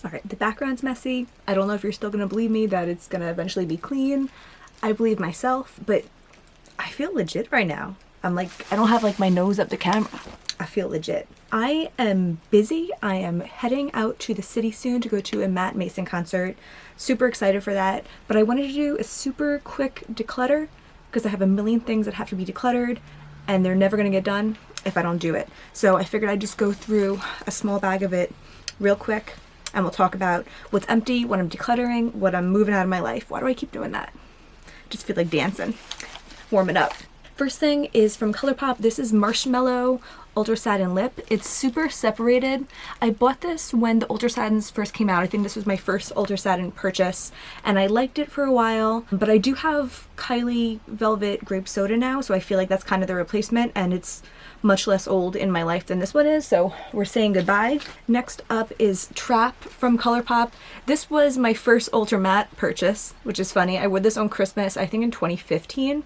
Alright, the background's messy. I don't know if you're still gonna believe me that it's gonna eventually be clean. I believe myself, but I feel legit right now. I'm like, I don't have like my nose up the camera. I feel legit. I am busy. I am heading out to the city soon to go to a Matt Mason concert. Super excited for that. But I wanted to do a super quick declutter because I have a million things that have to be decluttered and they're never gonna get done if I don't do it. So I figured I'd just go through a small bag of it real quick and we'll talk about what's empty, what I'm decluttering, what I'm moving out of my life. Why do I keep doing that? Just feel like dancing, warming up. First thing is from ColourPop. This is Marshmallow Ultra Satin Lip. It's super separated. I bought this when the Ultra Satins first came out. I think this was my first Ultra Satin purchase and I liked it for a while, but I do have Kylie Velvet Grape Soda now, so I feel like that's kind of the replacement and it's much less old in my life than this one is, so we're saying goodbye. Next up is Trap from ColourPop. This was my first Ultra Matte purchase, which is funny. I wore this on Christmas, I think in 2015,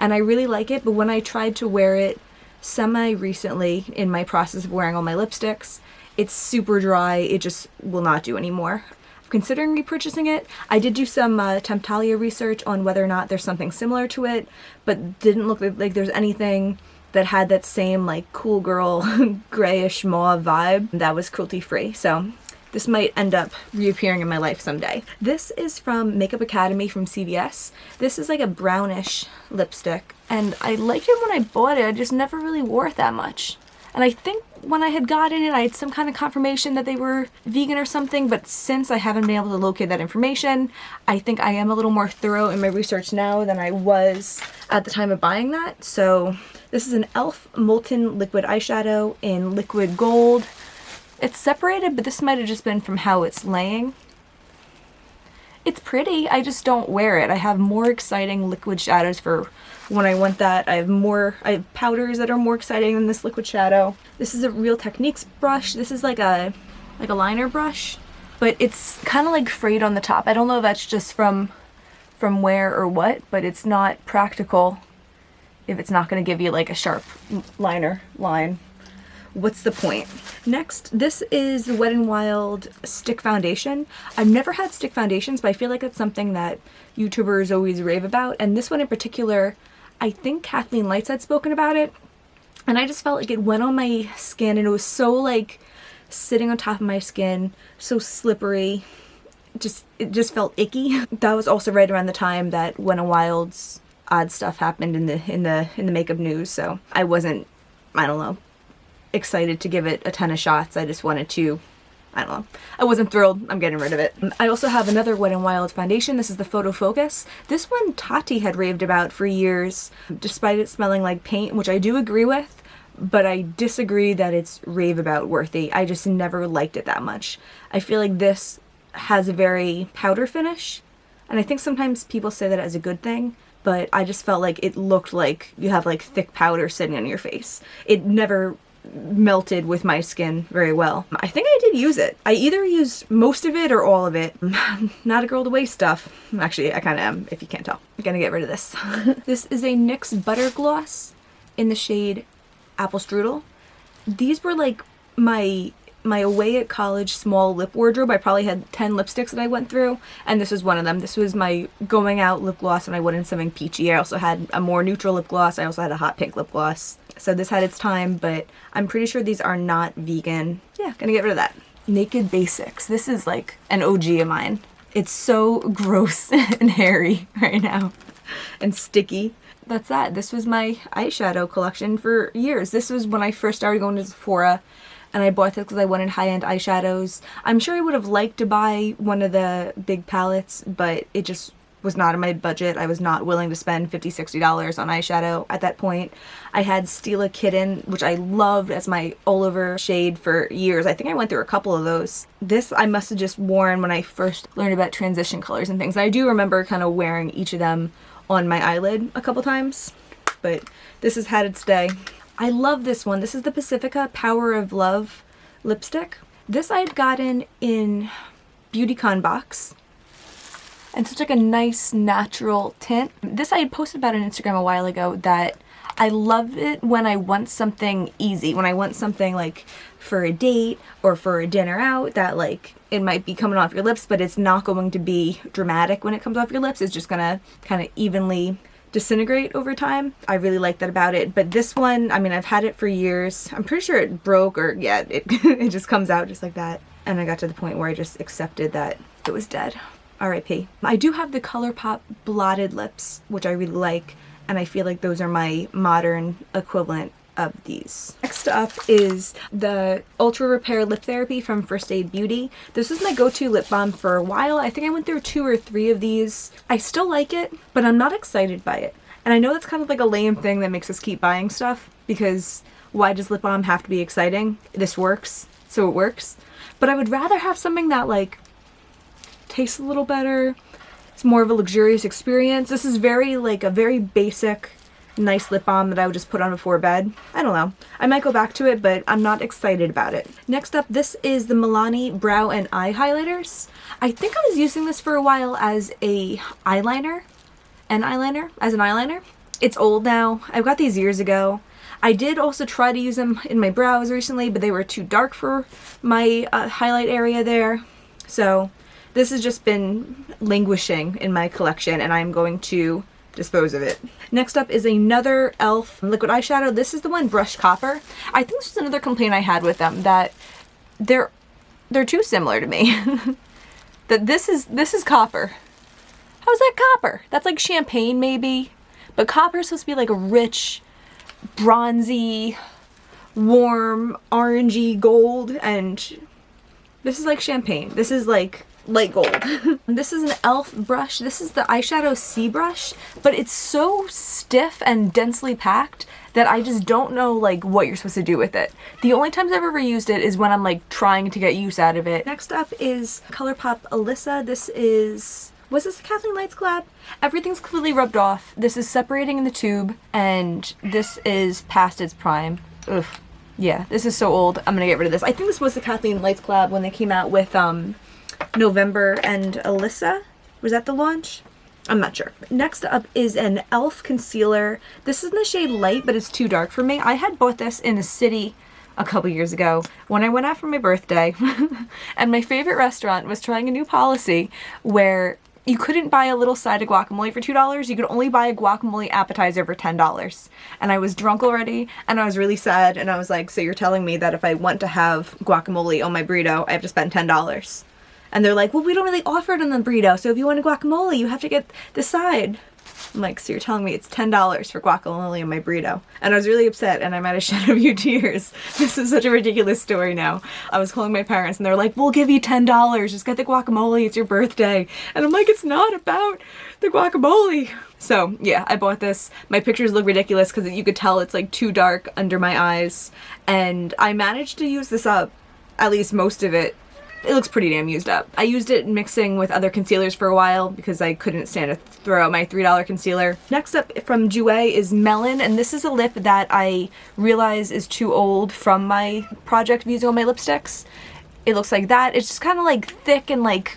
and I really like it, but when I tried to wear it semi-recently in my process of wearing all my lipsticks, it's super dry. It just will not do anymore. I'm considering repurchasing it. I did do some Temptalia research on whether or not there's something similar to it, but didn't look like there's anything that had that same like cool girl grayish mauve vibe that was cruelty free. So this might end up reappearing in my life someday. This is from Makeup Academy from CVS. This is like a brownish lipstick and I liked it when I bought it. I just never really wore it that much. And I think when I had gotten it, I had some kind of confirmation that they were vegan or something, but since I haven't been able to locate that information, I think I am a little more thorough in my research now than I was at the time of buying that. So this is an e.l.f. Molten Liquid Eyeshadow in Liquid Gold. It's separated, but this might have just been from how it's laying. It's pretty, I just don't wear it. I have more exciting liquid shadows for when I want that. I have powders that are more exciting than this liquid shadow. This is a Real Techniques brush. This is like a liner brush, but it's kind of like frayed on the top. I don't know if that's just from where or what, but it's not practical if it's not going to give you like a sharp liner line. What's the point? Next, this is the Wet n Wild Stick Foundation. I've never had stick foundations, but I feel like it's something that YouTubers always rave about. And this one in particular, I think Kathleen Lights had spoken about it. And I just felt like it went on my skin and it was so like sitting on top of my skin, so slippery. It just felt icky. That was also right around the time that Wet n Wild's odd stuff happened in the makeup news. So I wasn't, I don't know, excited to give it a ton of shots. I just wanted to, I don't know. I wasn't thrilled. I'm getting rid of it. I also have another Wet n Wild foundation. This is the Photo Focus. This one Tati had raved about for years, despite it smelling like paint, which I do agree with, but I disagree that it's rave about worthy. I just never liked it that much. I feel like this has a very powder finish, and I think sometimes people say that as a good thing, but I just felt like it looked like you have like thick powder sitting on your face. It never melted with my skin very well. I think I did use it. I either used most of it or all of it. Not a girl to waste stuff. Actually, I kind of am, if you can't tell. I'm gonna get rid of this. This is a NYX Butter Gloss in the shade Apple Strudel. These were like my away at college small lip wardrobe. I probably had 10 lipsticks that I went through, and this was one of them. This was my going out lip gloss when I wanted something peachy. I also had a more neutral lip gloss. I also had a hot pink lip gloss. So this had its time, but I'm pretty sure these are not vegan. Yeah, gonna get rid of that. Naked Basics. This is like an OG of mine. It's so gross and hairy right now and sticky. That's that. This was my eyeshadow collection for years. This was when I first started going to Sephora, and I bought this because I wanted high-end eyeshadows. I'm sure I would have liked to buy one of the big palettes, but it just was not in my budget. I was not willing to spend $50, $60 on eyeshadow at that point. I had Stila Kitten, which I loved as my all-over shade for years. I think I went through a couple of those. This I must have just worn when I first learned about transition colors and things. I do remember kind of wearing each of them on my eyelid a couple times, but this has had its day. I love this one. This is the Pacifica Power of Love lipstick. This I had gotten in BeautyCon box. And it's like a nice natural tint. This I had posted about on Instagram a while ago that I love it when I want something easy, when I want something like for a date or for a dinner out that like it might be coming off your lips, but it's not going to be dramatic when it comes off your lips. It's just gonna kind of evenly disintegrate over time. I really like that about it. But this one, I mean, I've had it for years. I'm pretty sure it broke, or yeah, it it just comes out just like that. And I got to the point where I just accepted that it was dead. R.I.P. I do have the ColourPop blotted lips, which I really like, and I feel like those are my modern equivalent of these. Next up is the Ultra Repair Lip Therapy from First Aid Beauty. This is my go-to lip balm for a while. I think I went through 2 or 3 of these. I still like it, but I'm not excited by it. And I know that's kind of like a lame thing that makes us keep buying stuff, because why does lip balm have to be exciting? This works, so it works. But I would rather have something that like tastes a little better. It's more of a luxurious experience. This is very like a very basic nice lip balm that I would just put on before bed. I don't know. I might go back to it, but I'm not excited about it. Next up, this is the Milani Brow and Eye Highlighters. I think I was using this for a while as a eyeliner. As an eyeliner. It's old now. I got these years ago. I did also try to use them in my brows recently, but they were too dark for my highlight area there. So this has just been languishing in my collection, and I'm going to dispose of it. Next up is another e.l.f. liquid eyeshadow. This is the one Brushed Copper. I think this is another complaint I had with them, that they're too similar to me. That this is copper. How's that copper? That's like champagne maybe, but copper is supposed to be like a rich, bronzy, warm, orangey gold, and this is like champagne. This is like light gold. This is an e.l.f. brush. This is the eyeshadow C brush, but it's so stiff and densely packed that I just don't know like what you're supposed to do with it. The only times I've ever used it is when I'm like trying to get use out of it. Next up is ColourPop Alyssa. This is, was this a Kathleen Lights collab? Everything's completely rubbed off. This is separating in the tube, and this is past its prime. Ugh. Yeah, this is so old. I'm gonna get rid of this. I think this was the Kathleen Lights collab when they came out with November and Alyssa. Was that the launch? I'm not sure. Next up is an e.l.f. concealer. This is in the shade Light, but it's too dark for me. I had bought this in a city a couple years ago when I went out for my birthday. And my favorite restaurant was trying a new policy where you couldn't buy a little side of guacamole for $2. You could only buy a guacamole appetizer for $10. And I was drunk already, and I was really sad, and I was like, so you're telling me that if I want to have guacamole on my burrito, I have to spend $10? And they're like, well, we don't really offer it on the burrito, so if you want a guacamole, you have to get the side. I'm like, so you're telling me it's $10 for guacamole on my burrito? And I was really upset, and I might have shed a few tears. This is such a ridiculous story now. I was calling my parents, and they're like, we'll give you $10, just get the guacamole, it's your birthday. And I'm like, it's not about the guacamole. So yeah, I bought this. My pictures look ridiculous because you could tell it's like too dark under my eyes. And I managed to use this up, at least most of it. It looks pretty damn used up. I used it mixing with other concealers for a while because I couldn't stand to throw out my $3 concealer. Next up from Jouer is Melon, and this is a lip that I realize is too old from my project of using all my lipsticks. It looks like that. It's just kind of like thick and like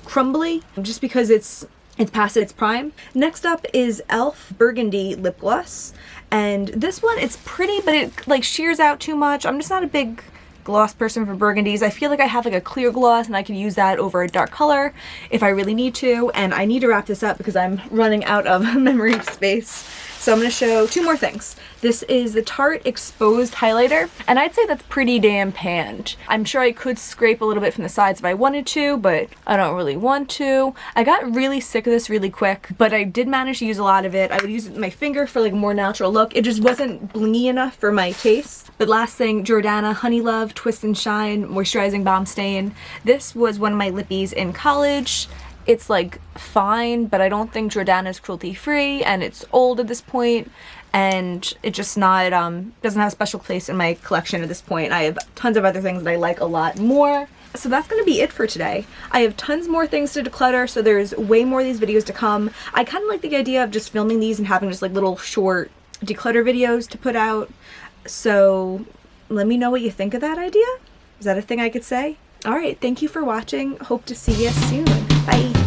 crumbly, just because it's past its prime. Next up is e.l.f. Burgundy Lip Gloss, and this one, it's pretty, but it like shears out too much. I'm just not a big gloss person for burgundies. I feel like I have like a clear gloss and I can use that over a dark color if I really need to, and I need to wrap this up because I'm running out of memory space. So I'm going to show 2 more things. This is the Tarte Exposed Highlighter, and I'd say that's pretty damn panned. I'm sure I could scrape a little bit from the sides if I wanted to, but I don't really want to. I got really sick of this really quick, but I did manage to use a lot of it. I would use it with my finger for like a more natural look. It just wasn't blingy enough for my taste. But last thing, Jordana Honey Love Twist and Shine Moisturizing Balm Stain. This was one of my lippies in college. It's like fine, but I don't think Jordana is cruelty free, and it's old at this point, and it just not doesn't have a special place in my collection at this point. I have tons of other things that I like a lot more. So that's going to be it for today. I have tons more things to declutter, so there's way more of these videos to come. I kind of like the idea of just filming these and having just like little short declutter videos to put out. So let me know what you think of that idea. Is that a thing I could say? Alright, thank you for watching. Hope to see you soon. Bye!